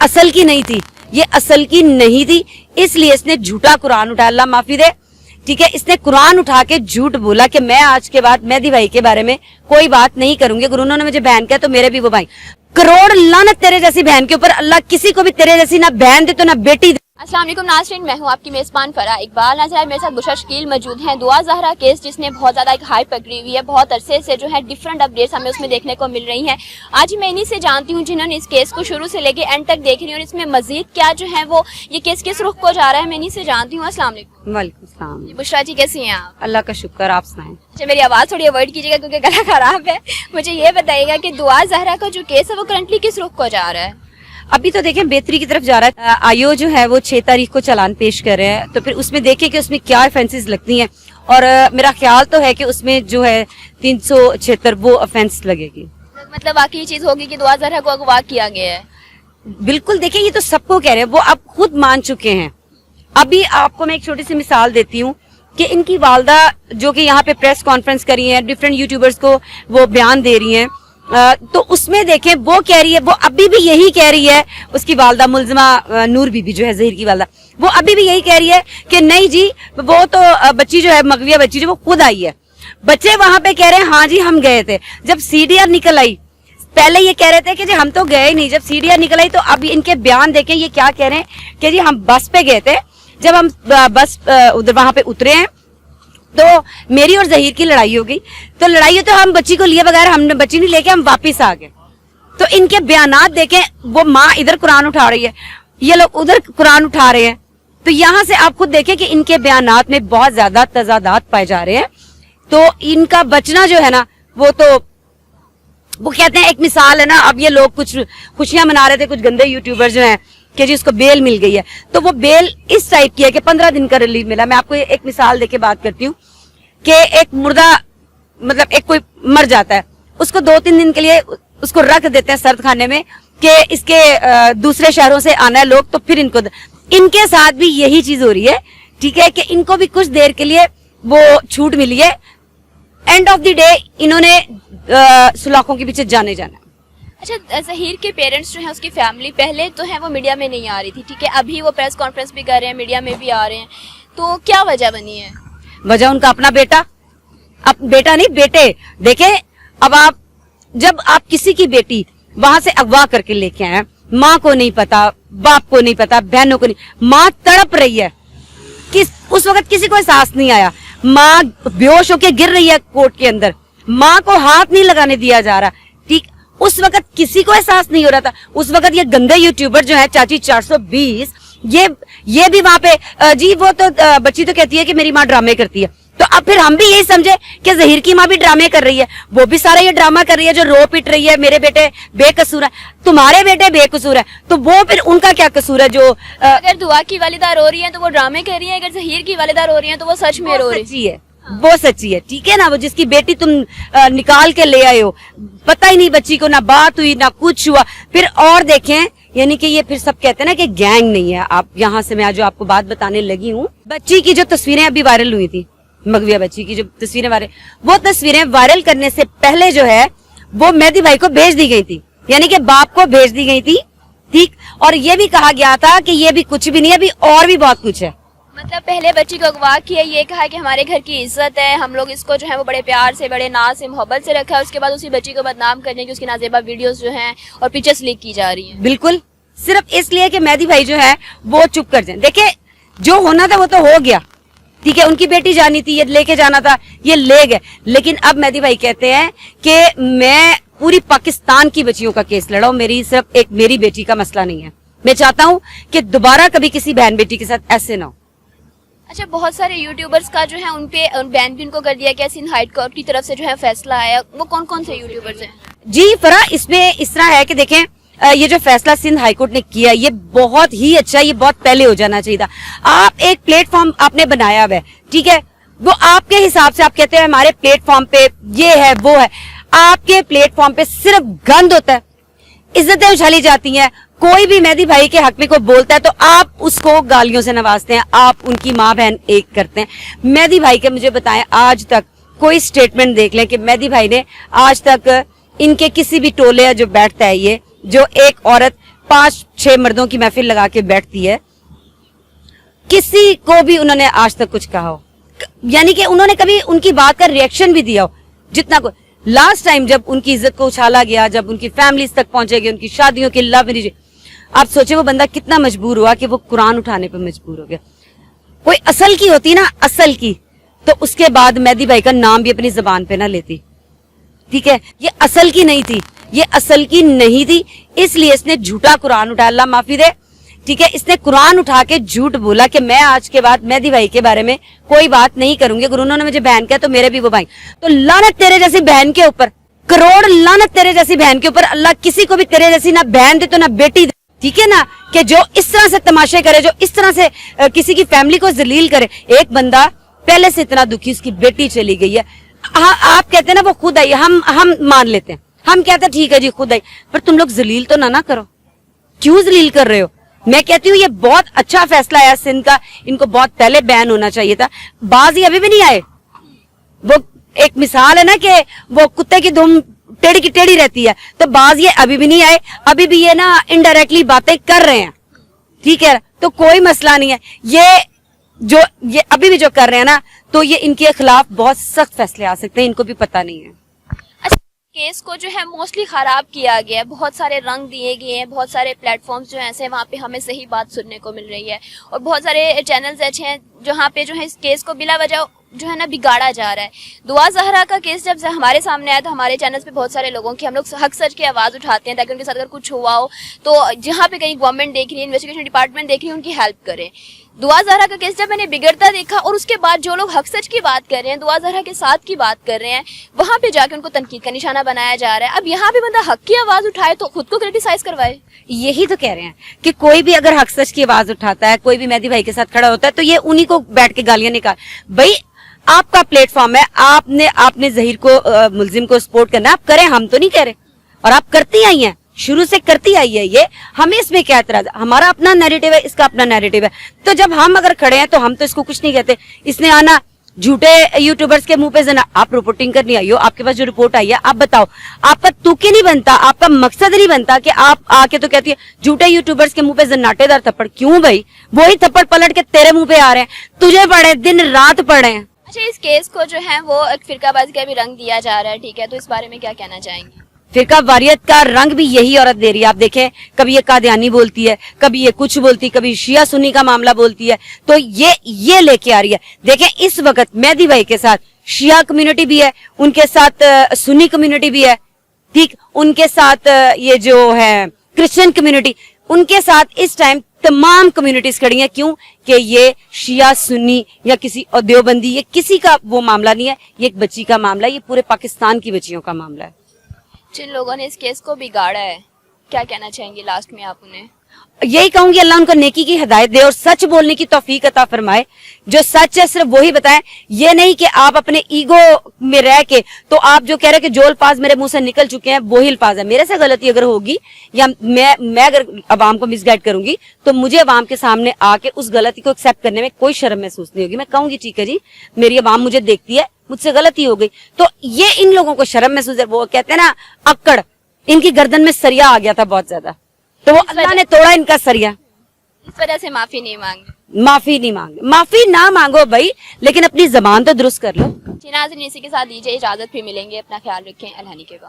असल की नहीं थी, ये असल की नहीं थी, इसलिए इसने झूठा कुरान उठाया, अल्लाह माफी दे, ठीक है। इसने कुरान उठा के झूठ बोला कि मैं आज के बाद मेहदी भाई के बारे में कोई बात नहीं करूंगी, अगर उन्होंने मुझे बहन किया तो मेरे भी वो भाई। करोड़ लानत तेरे जैसी बहन के ऊपर, अल्लाह किसी को भी तेरे जैसी ना बहन दे तो ना बेटी दे। अस्सलाम वालेकुम नाज़रीन, मैं हूं आपकी मेज़बान फरा इकबाल। नाज़रीन मेरे साथ बुशरा शकील मौजूद हैं। दुआ ज़हरा केस जिसने बहुत ज़्यादा एक हाइप पकड़ी हुई है, बहुत अरसे से जो है डिफरेंट अपडेट्स हमें उसमें देखने को मिल रही हैं। आज मैं इन्हीं से जानती हूं जिन्होंने इस केस को शुरू से लेके एंड तक देख रही है और इसमें मजीद क्या जो है वो ये केस किस रुख को जा रहा है, मैं इन्हीं से जानती हूँ। अस्सलाम वालेकुम। वालेकुम सलाम। बुशरा जी कैसी हैं आप? अल्लाह का शुक्र, आप सुनाएं। अच्छा, मेरी आवाज़ थोड़ी अवॉइड कीजिएगा क्योंकि गला खराब है। मुझे ये बताइएगा कि दुआ ज़हरा का जो केस है वो करंटली किस रुख को जा रहा है? अभी तो देखें बेहतरी की तरफ जा रहा है। आईओ जो है वो 6 तारीख को चालान पेश कर रहे हैं, तो फिर उसमें देखें कि उसमें क्या ऑफेंसेस लगती हैं, और मेरा ख्याल तो है कि उसमें जो है 376 वो ऑफेंस लगेगी। मतलब वाकई ये चीज होगी कि दुआ ज़हरा को अगवा किया गया है? बिल्कुल, देखिए ये तो सबको कह रहे हैं, वो अब खुद मान चुके हैं। अभी आपको मैं एक छोटी सी मिसाल देती हूँ कि इनकी वालदा जो कि यहाँ पे प्रेस कॉन्फ्रेंस करी है, डिफरेंट यूट्यूबर्स को वो बयान दे रही हैं, तो उसमें देखें वो कह रही है, वो अभी भी यही कह रही है, उसकी वालदा मुल्जिमा नूर बीबी जो है ज़हीर की वालदा, वो अभी भी यही कह रही है कि नहीं जी वो तो बच्ची जो है मगविया बच्ची जो वो खुद आई है। बच्चे वहां पे कह रहे हैं हाँ जी हम गए थे। जब सीडीआर निकल आई, पहले ये कह रहे थे कि जी हम तो गए नहीं, जब सीडीआर निकल आई तो अब इनके बयान देखें ये क्या कह रहे हैं कि जी हम बस पे गए थे, जब हम बस उधर वहां पे उतरे हैं तो मेरी और ज़हीर की लड़ाई हो गई, तो लड़ाई है तो हम बच्ची को लिए बगैर हमने बच्ची नहीं लेके हम वापिस आ गए। तो इनके बयानात देखें, वो माँ इधर कुरान उठा रही है, ये लोग उधर कुरान उठा रहे हैं, तो यहाँ से आप खुद देखें कि इनके बयानात में बहुत ज्यादा तजादात पाए जा रहे हैं। तो इनका बचना जो है ना वो तो वो कहते हैं एक मिसाल है ना, अब ये लोग कुछ खुशियां मना रहे थे, कुछ गंदे यूट्यूबर जो हैं कि जी उसको बेल मिल गई है, तो वो बेल इस टाइप की है कि 15 दिन का रिलीफ मिला। मैं आपको एक मिसाल देके बात करती हूँ कि एक मुर्दा मतलब एक कोई मर जाता है, उसको 2-3 दिन के लिए उसको रख देते हैं सर्द खाने में कि इसके दूसरे शहरों से आना है लोग, तो फिर इनके साथ भी यही चीज हो रही है, ठीक है, कि इनको भी कुछ देर के लिए वो छूट मिली है, एंड ऑफ द डे इन्होंने सुलाखों के पीछे जाने जाना। अच्छा, ज़हीर के पेरेंट्स जो हैं उसकी फैमिली पहले तो है वो मीडिया में नहीं आ रही थी, ठीक है, अभी वो प्रेस कॉन्फ्रेंस भी कर रहे हैं, मीडिया में भी आ रहे हैं, तो क्या वजह बनी है? वजह उनका अपना बेटा, अब बेटा नहीं बेटे। देखे अब आप जब आप किसी की बेटी वहां से अगवा करके लेके आए, माँ को नहीं पता, बाप को नहीं पता, बहनों को नहीं, माँ तड़प रही है, उस वक्त किसी को एहसास नहीं आया, माँ बेहोश होकर गिर रही है कोर्ट के अंदर, माँ को हाथ नहीं लगाने दिया जा रहा, ठीक, उस वक्त किसी को एहसास नहीं हो रहा था। उस वक्त ये गंदे यूट्यूबर जो है चाची 420 ये भी वहां पे जी वो तो बच्ची तो कहती है कि मेरी माँ ड्रामे करती है, तो अब फिर हम भी यही समझे कि ज़हीर की माँ भी ड्रामे कर रही है, वो भी सारा ये ड्रामा कर रही है, जो रो पिट रही है मेरे बेटे बेकसूर है, तुम्हारे बेटे बेकसूर है, तो वो फिर उनका क्या कसूर है? जो अगर दुआ की वालिदा रो रही है तो वो ड्रामे कर रही है, अगर ज़हीर की वालिदा रो रही है तो वो सच में रो रही है, वो सच्ची है, ठीक है ना। वो जिसकी बेटी तुम निकाल के ले आए हो, पता ही नहीं बच्ची को, ना बात हुई ना कुछ हुआ, फिर और देखें, यानी कि ये फिर सब कहते हैं ना कि गैंग नहीं है। आप यहाँ से मैं आज जो आपको बात बताने लगी हूँ, बच्ची की जो तस्वीरें अभी वायरल हुई थी, मगविया बच्ची की जो तस्वीरें वायरल, वो तस्वीरें वायरल करने से पहले जो है वो मेहदी भाई को भेज दी गई थी, यानी कि बाप को भेज दी गई थी, ठीक, और ये भी कहा गया था कि ये भी कुछ भी नहीं है, अभी और भी बहुत कुछ है। मतलब पहले बच्ची को अगवा किया, ये कहा कि हमारे घर की इज्जत है, हम लोग इसको जो है वो बड़े प्यार से, बड़े नाज से, मोहब्बत से रखा है, उसके बाद उसी बच्ची को बदनाम करने की उसकी नाजेबा वीडियोस जो हैं और पिक्चर्स लीक की जा रही हैं। बिल्कुल, सिर्फ इसलिए कि मेहदी भाई जो है वो चुप कर जाए। देखिए जो होना था वो तो हो गया, ठीक है, उनकी बेटी जानी थी, ये लेके जाना था, ये ले गए, लेकिन अब मेहदी भाई कहते हैं कि मैं पूरी पाकिस्तान की बच्चियों का केस लड़ा हूं, मेरी सिर्फ एक मेरी बेटी का मसला नहीं है। मैं चाहता हूं कि दोबारा कभी किसी बहन बेटी के साथ ऐसे ना हो। अच्छा, बहुत सारे यूट्यूबर्स का जो है उनपे बैन भी उनको कर दिया गया, सिंध हाई कोर्ट की तरफ से जो है फैसला आया, वो कौन कौन से यूट्यूबर्स हैं? जी फरा, इसमें इस तरह है कि देखें ये जो फैसला सिंध हाईकोर्ट ने किया ये बहुत ही अच्छा, ये बहुत पहले हो जाना चाहिए था। आप एक प्लेटफॉर्म आपने बनाया हुआ है, ठीक है, वो आपके हिसाब से आप कहते हैं हमारे प्लेटफॉर्म पे ये है वो है, आपके प्लेटफॉर्म पे सिर्फ गंद होता है, इज्जतें उछाली जाती हैं, कोई भी मेहदी भाई के हक में कोई बोलता है तो आप उसको गालियों से नवाजते हैं, आप उनकी माँ बहन एक करते हैं। मेहदी भाई के मुझे बताएं आज तक कोई स्टेटमेंट देख लें कि मेहदी भाई ने आज तक इनके किसी भी टोले जो बैठता है ये जो एक औरत 5-6 मर्दों की महफिल लगा के बैठती है, किसी को भी उन्होंने आज तक कुछ कहा हो, यानी कि उन्होंने कभी उनकी बात का रिएक्शन भी दिया हो जितना को। लास्ट टाइम जब उनकी इज्जत को उछाला गया, जब उनकी फैमिलीज तक पहुंचे गए, उनकी शादियों की लव मैरिज, आप सोचे वो बंदा कितना मजबूर हुआ कि वो कुरान उठाने पर मजबूर हो गया। कोई असल की होती ना, असल की, तो उसके बाद मेहदी भाई का नाम भी अपनी जबान पे ना लेती। ठीक है, ये असल की नहीं थी, ये असल की नहीं थी, इसलिए इसने झूठा कुरान उठाया, अल्लाह माफी दे। ठीक है, इसने कुरान उठा के झूठ बोला कि मैं आज के बाद मेहदी भाई के बारे में कोई बात नहीं करूंगी, अगर उन्होंने मुझे बहन किया तो मेरे भी वो भाई। तो लानत तेरे जैसी बहन के ऊपर, करोड़ लानत तेरे जैसी बहन के ऊपर। अल्लाह किसी को भी तेरे जैसी ना बहन दे तो ना बेटी दे, ठीक है ना, कि जो इस तरह से तमाशे करे, जो इस तरह से किसी की फैमिली को जलील करे। एक बंदा पहले से इतना दुखी, उसकी बेटी चली गई है, हाँ आप कहते हैं ना वो खुद आई, हम मान लेते हैं, हम कहते हैं ठीक है जी खुद आई, पर तुम लोग जलील तो ना करो। क्यों जलील कर रहे हो? मैं कहती हूँ ये बहुत अच्छा फैसला है सिंध का, इनको बहुत पहले बैन होना चाहिए था। बाज ये अभी भी नहीं आए। वो एक मिसाल है ना कि वो कुत्ते की धुम टेढ़ी की टेढ़ी रहती है, तो बाज ये अभी भी नहीं आए, अभी भी ये ना इनडायरेक्टली बातें कर रहे हैं। ठीक है, तो कोई मसला नहीं है। ये अभी भी जो कर रहे हैं ना, तो ये इनके खिलाफ बहुत सख्त फैसले आ सकते हैं, इनको भी पता नहीं है। केस को जो है मोस्टली खराब किया गया है, बहुत सारे रंग दिए गए हैं, बहुत सारे प्लेटफॉर्म्स जो हैं ऐसे वहाँ पे हमें सही बात सुनने को मिल रही है, और बहुत सारे चैनल्स ऐसे हैं जहाँ पे जो है इस केस को बिला वजह जो है ना बिगाड़ा जा रहा है। दुआ ज़हरा का केस जब हमारे सामने आया तो हमारे चैनल्स पे बहुत सारे लोगों की हम लोग हक सच की आवाज़ उठाते हैं ताकि उनके साथ अगर कुछ हुआ हो तो जहाँ पे कहीं गवर्नमेंट देख रही है, इन्वेस्टिगेशन डिपार्टमेंट देख रही है, उनकी हेल्प करें। दुआ ज़हरा का केस जब मैंने बिगड़ता देखा और उसके बाद जो लोग हक सच की बात कर रहे हैं, दुआ ज़हरा के साथ की बात कर रहे हैं, वहां पे जाके उनको तनकीद का निशाना बनाया जा रहा है। अब यहाँ पे बंदा हक की आवाज उठाए तो खुद को क्रिटिसाइज करवाए। यही तो कह रहे हैं कि कोई भी अगर हक सच की आवाज उठाता है, कोई भी मेहदी भाई के साथ खड़ा होता है, तो ये उन्हीं को बैठ के गालियां निकाल। भाई आपका प्लेटफॉर्म है, आपने जहीर को मुलजिम को सपोर्ट करना, आप करें, हम तो नहीं कह रहे, और आप करती आई हैं, शुरू से करती आई है ये, हमें इसमें क्या एतराज? हमारा अपना नैरेटिव है, इसका अपना नैरेटिव है, तो जब हम अगर खड़े हैं तो हम तो इसको कुछ नहीं कहते। इसने आना झूठे यूट्यूबर्स के मुंह पे जना, आप रिपोर्टिंग करनी आई हो, आपके पास जो रिपोर्ट आई है आप बताओ, आपका तुके नहीं बनता, आपका मकसद नहीं बनता कि आप आके तो कहती है झूठे यूट्यूबर्स के मुंह पे जन्नाटेदार थप्पड़। क्यों भाई? वही थप्पड़ पलट के तेरे मुंह पे आ रहे हैं, तुझे पड़े, दिन रात पड़े हैं। अच्छा, इस केस को जो है वो एक फिरकाबाजी का भी रंग दिया जा रहा है, ठीक है, तो इस बारे में क्या कहना चाहेंगे? फिरका वारियत का रंग भी यही औरत दे रही है। आप देखें, कभी ये कादियानी बोलती है, कभी ये कुछ बोलती है, कभी शिया सुन्नी का मामला बोलती है, तो ये लेके आ रही है। देखें, इस वक्त मेहदी भाई के साथ शिया कम्युनिटी भी है, उनके साथ सुन्नी कम्युनिटी भी है, ठीक, उनके साथ ये जो है क्रिश्चियन कम्युनिटी, उनके साथ इस टाइम तमाम कम्युनिटीज खड़ी हैं। क्यों? कि ये शिया सुन्नी या किसी देवबंदी, ये किसी का वो मामला नहीं है, ये एक बच्ची का मामला है, ये पूरे पाकिस्तान की बच्चियों का मामला है। जिन लोगों ने इस केस को बिगाड़ा है, क्या कहना चाहेंगे लास्ट में आप उन्हें? यही कहूंगी, अल्लाह उनको नेकी की हिदायत दे और सच बोलने की तौफीक अता फरमाए। जो सच है सिर्फ वही बताएं, ये नहीं कि आप अपने ईगो में रह के, तो आप जो कह रहे हैं कि जो अल्फाज मेरे मुंह से निकल चुके हैं वही अल्फाज है। मेरे से गलती अगर होगी या मैं अगर अवाम को मिसगाइड करूंगी तो मुझे अवाम के सामने आके उस गलती को एक्सेप्ट करने में कोई शर्म महसूस नहीं होगी। मैं कहूंगी ठीक है जी, मेरी अवाम मुझे देखती है, मुझसे गलती हो गई, तो ये इन लोगों को शर्म महसूस है। वो कहते हैं ना अक्कड़, इनकी गर्दन में सरिया आ गया था बहुत ज्यादा, तो वो अल्लाह ने तोड़ा इनका सरिया, इस वजह से माफी नहीं मांगे। माफी ना मांगो भाई, लेकिन अपनी जबान तो दुरुस्त कर लो। नाज़रीन, इसी के साथ दीजिए इजाजत, फिर मिलेंगे, अपना ख्याल रखें, अल्लाह के बाद।